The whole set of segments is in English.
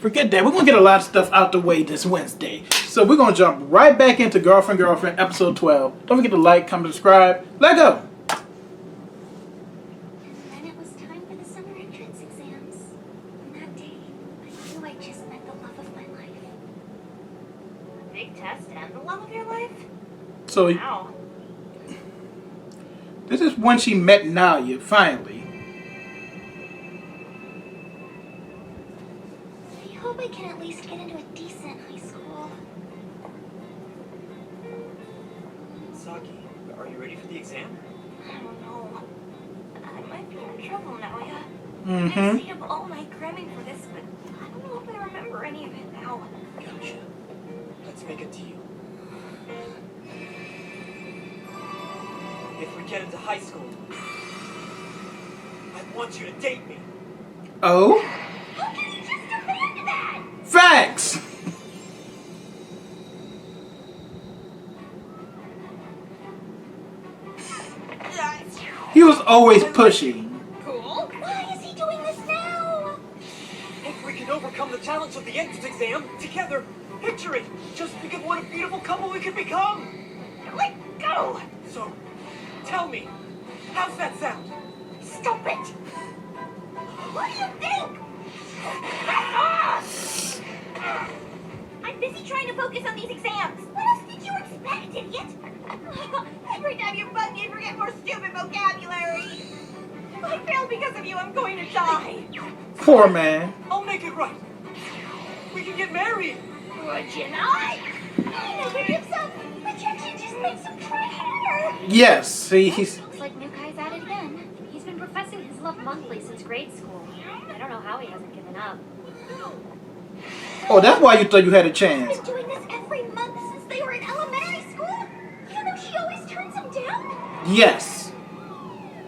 forget that. We're going to get a lot of stuff out the way this Wednesday. So we're going to jump right back into Girlfriend, episode 12. Don't forget to like, comment, subscribe. Let go. And then it was time for the summer entrance exams. And that day, I knew I just met the love of my life. A big test and the love of your life? So Wow. This is when she met Nalia, finally. I hope I can at least get into a decent high school. Saki, are you ready for the exam? I don't know. I might be in trouble now, yeah. I Mm-hmm. stayed up all night cramming for this, but I don't know if I remember any of it now. Gotcha. Let's make a deal. If we get into high school, I want you to date me. Oh? How can you just demand that? Facts! He was always pushing. Cool. Why is he doing this now? If we can overcome the challenge of the entrance exam together, picture it. Just think of what a beautiful couple we could become. Let go! So, tell me, how's that sound? Stop it! What do you think? I'm busy trying to focus on these exams. What else did you expect, idiot? Every time you bug me, I forget more stupid vocabulary. If I fail because of you, I'm going to die. Poor man. I'll make it right. We can get married. Would you not? He never gives up. Rejection just makes him try harder. Yes, see, he's... Looks like new guy's at it again. He's been professing his love monthly since grade school. I don't know how he hasn't given up. Oh, that's why you thought you had a He's chance. been doing this every month since they were in elementary school. You know she always turns him down. Yes,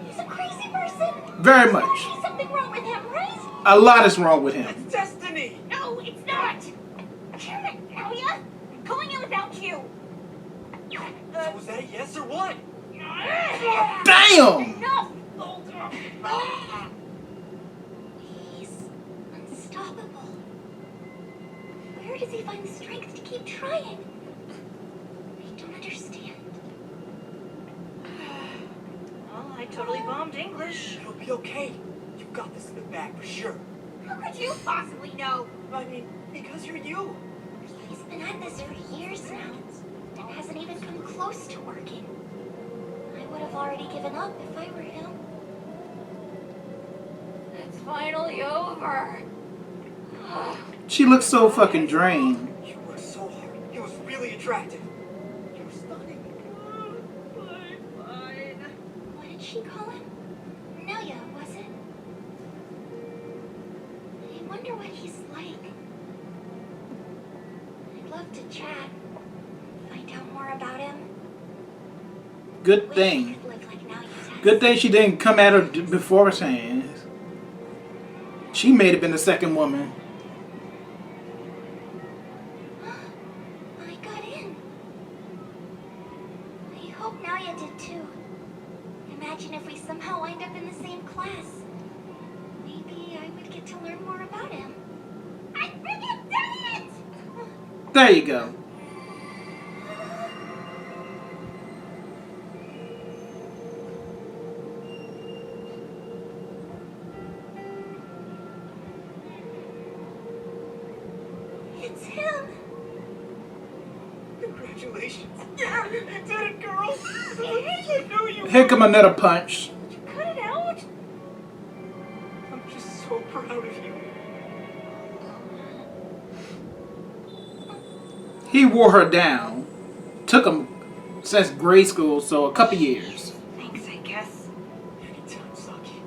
He's a crazy person. very There's much. something wrong with him, right? A lot is wrong with him. It's destiny. No, it's not. Damn it, Elliot. I'm going in without you. So was that a yes or what? Damn! Enough. He's unstoppable. Where does he find the strength to keep trying? I don't understand. Well, I totally bombed English. It'll be okay. You've got this in the bag for sure. How could you possibly know? I mean, because you're you. He's been at this for years now and hasn't even come close to working. I would have already given up if I were him. It's finally over. She looks so fucking drained. You worked so hard. He was really attractive. You were stunning. Fine. What did she call him? Nelia, was it? I wonder what he's like. I'd love to chat, find out more about him. Good Wish I thing. could live like Nelia's has. Good thing she didn't come at her before his hands. She may have been the second woman. I got in. I hope Nelia did too. Imagine if we somehow wind up in the same class. Maybe I would get to learn more about him. I freaking did it! There you go. It's him! Congratulations. Yeah, you did it, girl. I knew you Here would. come another punch. Cut it out. I'm just so proud of you. He wore her down. Took him since grade school, so a couple years. Thanks, I guess. Anytime, Saki.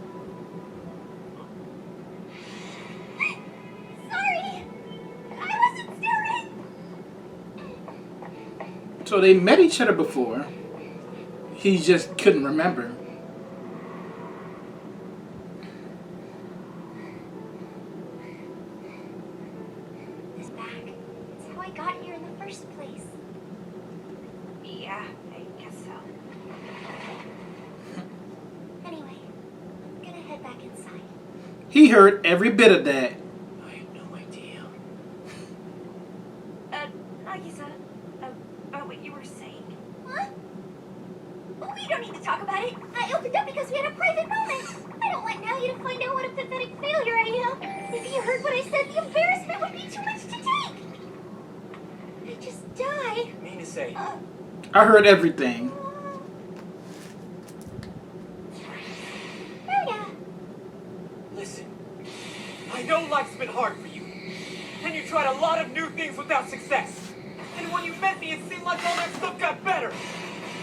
Sorry! I wasn't staring! So they met each other before. He just couldn't remember. This bag. It's how I got here in the first place. Yeah, I guess so. Anyway, I'm gonna head back inside. He heard every bit of that. I had no idea. Nagisa, about what you were saying. Huh? We don't need to talk about it. I opened up because we had a private moment. I don't want Nalia to find out what a pathetic failure I am. If he heard what I said, the embarrassment would be too much to take. I just die. Mean to say. I heard everything. Oh yeah. Listen, I know life's been hard for you. And you tried a lot of new things without success. And when you met me, it seemed like all that stuff got better.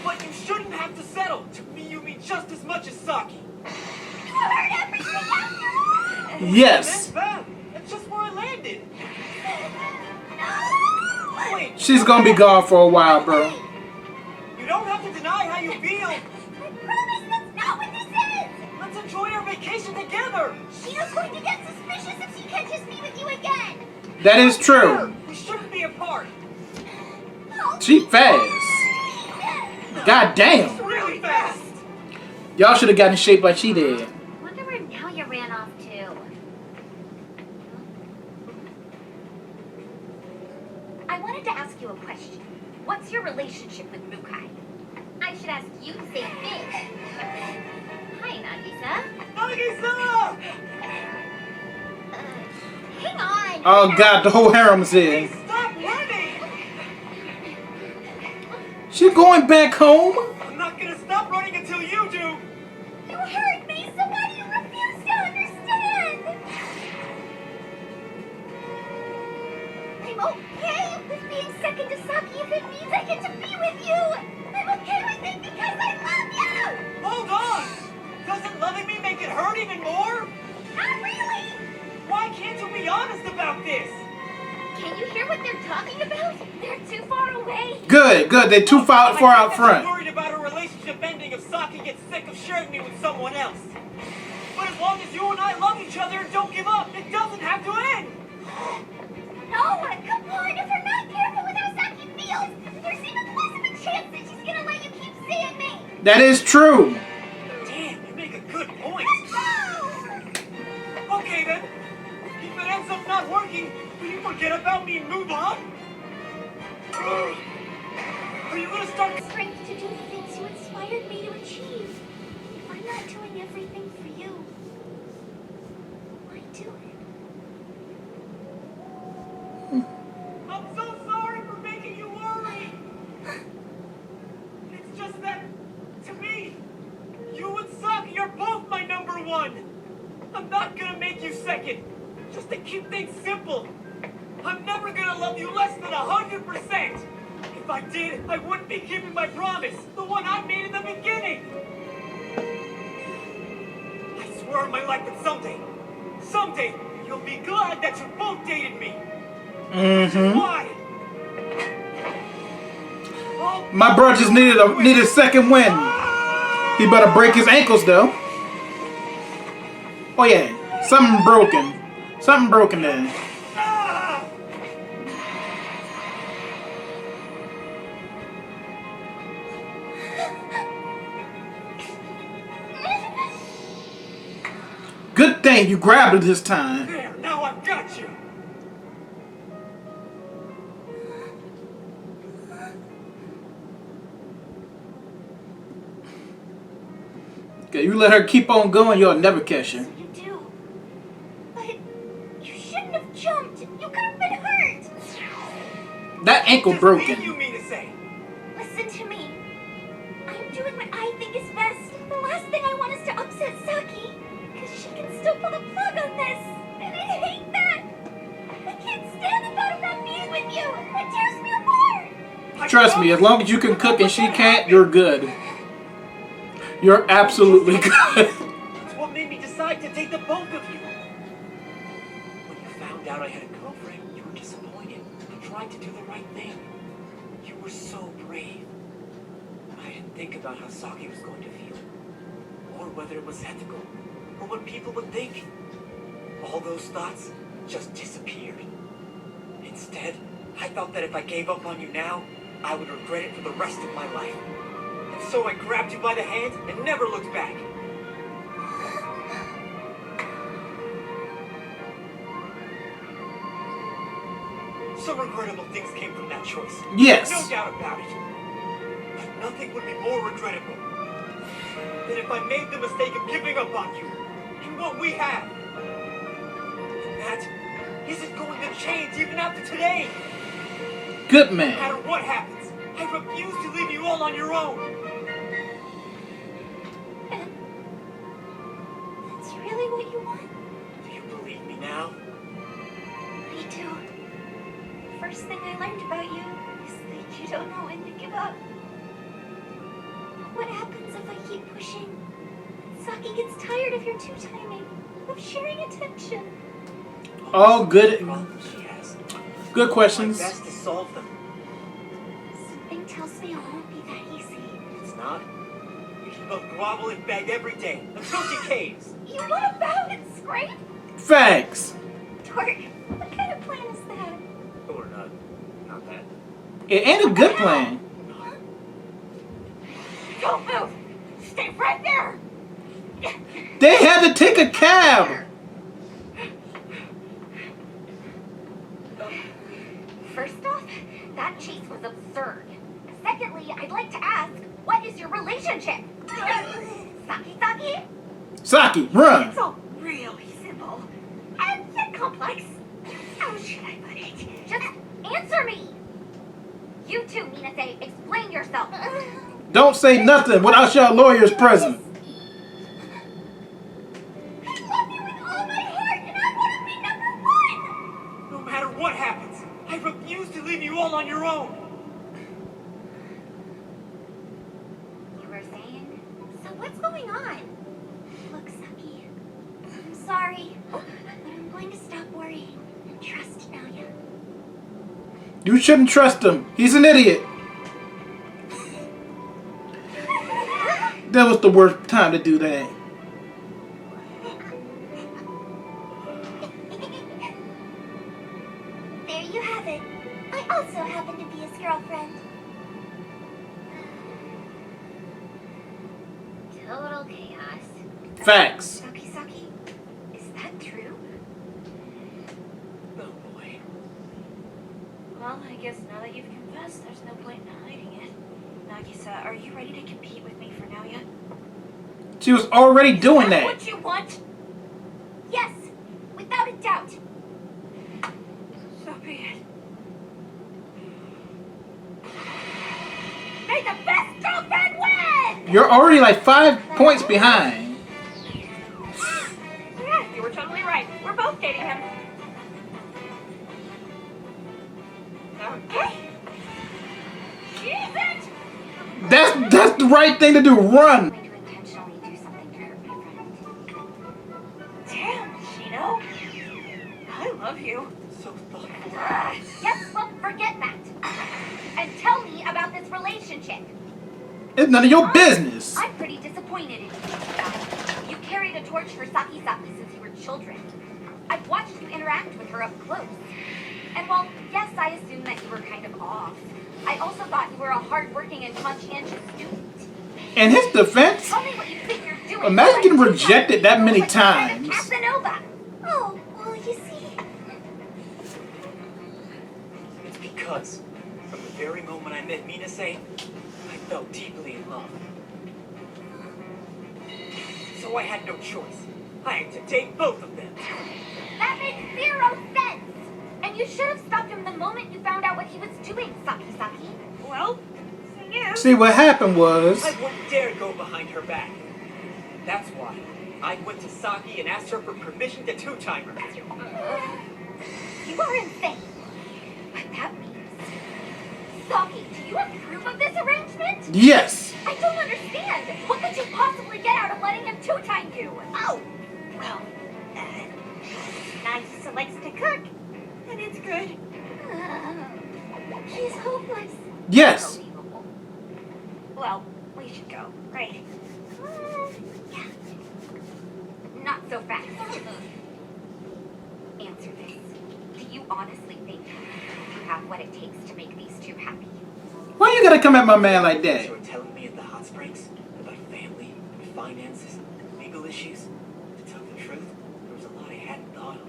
But you shouldn't have to settle. To me, you mean just as much as Saki. You heard everything after all. Yes. That's bad. That's just where I landed. No. Wait. She's gonna be gone for a while, bro. You don't have to deny how you feel. I promise that's not what this is. Let's enjoy our vacation together. Shino's going to get suspicious if she catches me with you again. That is true. We shouldn't be apart. Oh, She fast. God It's damn. really fast. Y'all should have gotten in shape like she did. Wonder where Nalia ran off to. I wanted to ask you a question. What's your relationship with Mukai? I should ask you the same thing. Hi, Nagisa. Nagisa! Hang on. Oh god, the whole harem is in. Stop running! She going back home? I'm not gonna stop running until you do. You hurt me, so why do you refuse to understand? I'm okay with being second to Saki if it means I get to be with you. I'm okay with it because I love you. Hold on! Doesn't loving me make it hurt even more? Not really. Why can't you be honest about this? Can you hear what they're talking about? They're too far away. Good, good. They're too far out I'm front. worried about a relationship ending if Saki gets sick of sharing me with someone else. But as long as you and I love each other and don't give up, it doesn't have to end. No, come on. If we're not careful with how Saki feels, there's even less of a chance that she's gonna let you keep seeing me. That is true. Damn, you make a good point. Let's go. Okay then. If it ends up not working, will you forget about me and move on? Are you gonna start? Strength to do the things you inspired me to achieve. If I'm not doing everything for you, why do it? I'm so sorry for making you worry. It's just that, to me, you and Saki are both my number one. I'm not gonna make you second, just to keep things simple. I'm never gonna love you less than 100%. If I did, I wouldn't be keeping my promise, the one I made in the beginning. I swear on my life that someday, you'll be glad that you both dated me. Mm-hmm. Why? My bro just needed a second win. He better break his ankles though. Oh yeah, something broken. Something broken there. Ah! Good thing you grabbed it this time. There, now I've got you. Okay, you let her keep on going, you'll never catch her. You do. But you shouldn't have jumped. You could have been hurt. That ankle Just leave, broken. you mean to say? Listen to me. I'm doing what I think is best. The last thing I want is to upset Saki. Because she can still pull the plug on this. And I hate that. I can't stand the thought of not being with you. It tears me apart. Trust me, as long as you can cook and she can't, you're good. You're absolutely good. It's what made me decide to date the both of you. When you found out I had a girlfriend, you were disappointed. You tried to do the right thing. You were so brave. I didn't think about how Saki was going to feel. Or whether it was ethical. Or what people would think. All those thoughts just disappeared. Instead, I thought that if I gave up on you now, I would regret it for the rest of my life. And so I grabbed you by the hand and never looked back. Some regrettable things came from that choice. Yes. No doubt about it. But nothing would be more regrettable than if I made the mistake of giving up on you and what we have. And that isn't going to change even after today. Good No man. matter what happens, I refuse to leave you all on your own. That's really what you want? Do you believe me now? I do. First thing I learned about you is that you don't know when to give up. What happens if I keep pushing? Saki gets tired of your two-timing, of sharing attention. All good. Problems she has. Good questions. My best to solve them. Something tells me it won't be that easy. It's not. You should both grovel and beg every day until she caves. You want to bow and scrape? Facts. Dork, what kind of plan is that? Or not that. It ain't a good plan. Don't move! Stay right there! They had to take a cab. First off, that chase was absurd. Secondly, I'd like to ask, what is your relationship? Saki? Saki, run. It's all really simple. And yet complex. How should I put it? Just answer me! You two, Minase, explain yourself. Don't say nothing without your lawyers present. I love you with all my heart, and I want to be number one! No matter what happens, I refuse to leave you all on your own. You were saying? So what's going on? Look, Saki, I'm sorry, but I'm going to stop worrying and trust Naoya. You shouldn't trust him. He's an idiot. That was the worst time to do that. There you have it. I also happen to be his girlfriend. Total chaos. Facts. Saki, is that true? Oh boy. Well, I guess now that you've confessed, there's no point in hiding it. Nagisa, are you ready to compete with me for now yet? She was already doing that. What you want? Yes, without a doubt. So be it. May the best girlfriend win! You're already like 5 points behind. Yeah, you were totally right. We're both dating him. Okay. She's it! That's the right thing to do. Run. I'm going to intentionally do something to hurt my friend. Damn, Shino. I love you. So thoughtful. Yes, well, forget that. And tell me about this relationship. It's none of your business. I'm pretty disappointed in you. You carried a torch for Saki since you were children. I've watched you interact with her up close. And while, yes, I assume that you were kind of off, I also thought you were a hard-working and conscientious student. In his defense, Tell me what you think you're doing. imagine getting rejected that many times. Casanova. Oh, well, you see. It's because from the very moment I met Minase, I fell deeply in love. So I had no choice. I had to take both of them. That makes 0 sense. And you should have stopped him the moment you found out what he was doing, Saki. Well, thing is, See, what happened was, I wouldn't dare go behind her back. That's why I went to Saki and asked her for permission to two-time her. You are insane. What that means. Saki, do you approve of this arrangement? yes. I don't understand. What could you possibly get out of letting him two-time you? Oh, well, Nagisa likes to cook, and it's good. he's hopeless. Yes. Unbelievable. Well, we should go, right? Yeah. Not so fast. Answer this. Do you honestly think you have what it takes to make these two happy? Why you gotta come at my man like that? You were telling me at the hot springs about family, finances, and legal issues. To tell the truth, there was a lot I hadn't thought of.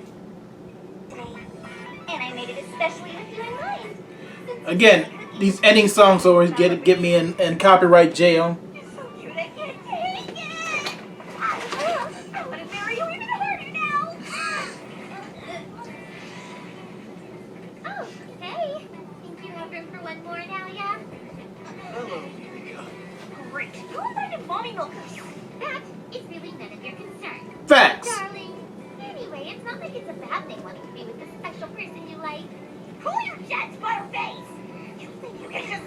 I And I made it especially with you in mind. Again, these ending songs always get me in copyright jail. You're so cute, I can't take it! I want to marry you even harder now! Oh, hey. Think you have room for one more now, yeah? Hello, Mika. Great. Who invited mommy milkers? That is really none of your concern. Facts. Darling. Anyway, it's not like it's a bad thing wanting to be with the special person you like. Cool your jets, butterface! You think you can just...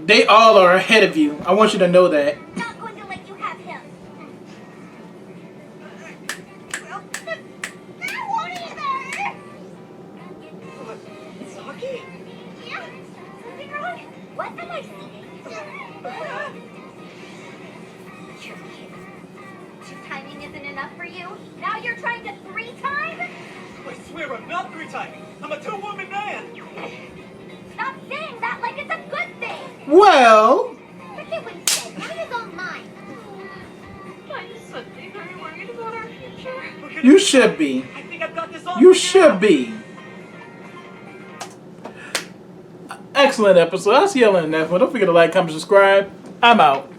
They all are ahead of you. I want you to know that. Not going to let you have him. Well, I won't either! Saki? Yeah, something wrong? What am I seeing? Two-timing isn't enough for you? Now you're trying to three-time? I swear I'm not three-timing. I'm a two-woman man. Stop saying that like it's a good thing! Well, Forget what he said. Now you don't mind. I'm suddenly very worried about our future. Look at you me. should be. I think I've got this all You figured should out. be. Excellent episode. I'll see y'all in the next one. Don't forget to like, comment, subscribe. I'm out.